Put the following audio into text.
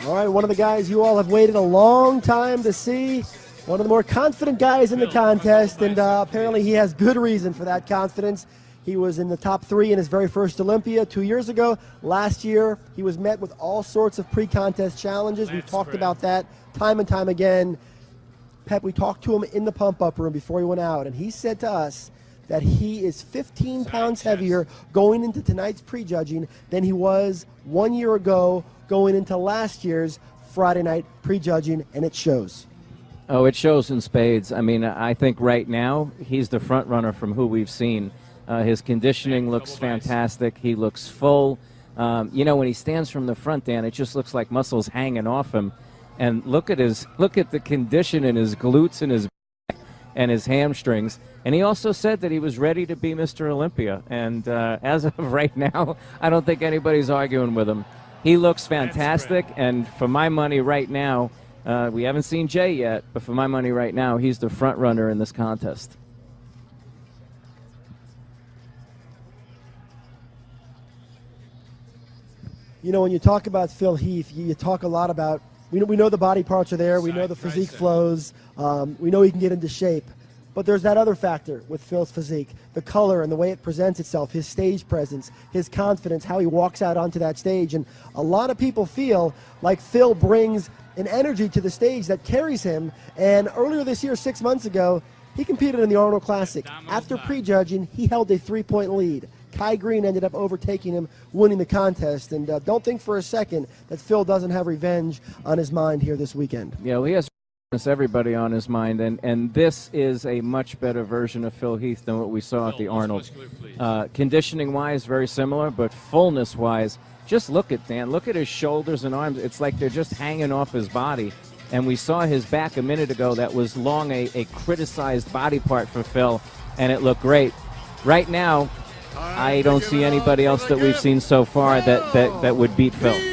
All right, one of the guys you all have waited a long time to see, one of the more confident guys in the contest, and apparently he has good reason for that confidence. He was in the top 3 in his very first Olympia 2 years ago. Last year, he was met with all sorts of pre-contest challenges. We've talked about that time and time again. Pep, we talked to him in the pump-up room before he went out, and he said to us that he is 15 pounds heavier going into tonight's prejudging than he was 1 year ago going into last year's Friday night prejudging, and it shows. Oh, it shows in spades. I mean, I think right now he's the front runner from who we've seen. His conditioning looks fantastic. He looks full. You know, when he stands from the front, Dan, it just looks like muscles hanging off him. And look at the condition in his glutes and his back and his hamstrings. And he also said that he was ready to be Mr. Olympia. And as of right now, I don't think anybody's arguing with him. He looks fantastic, and for my money right now, we haven't seen Jay yet, but for my money right now, he's the front runner in this contest. You know, when you talk about Phil Heath, you talk a lot about, we know the body parts are there, we know the physique flows, we know he can get into shape. But there's that other factor with Phil's physique, the color and the way it presents itself, his stage presence, his confidence, how he walks out onto that stage. And a lot of people feel like Phil brings an energy to the stage that carries him. And earlier this year, 6 months ago, he competed in the Arnold Classic. After prejudging, he held a 3-point lead. Kai Green ended up overtaking him, winning the contest. And don't think for a second that Phil doesn't have revenge on his mind here this weekend. Yeah, well, he has everybody on his mind, and this is a much better version of Phil Heath than what we saw at the Arnold. Conditioning-wise, very similar, but fullness-wise, just look at Dan. Look at his shoulders and arms. It's like they're just hanging off his body. And we saw his back a minute ago. That was long a criticized body part for Phil, and it looked great. Right now, I don't see anybody else that we've seen so far that would beat Phil.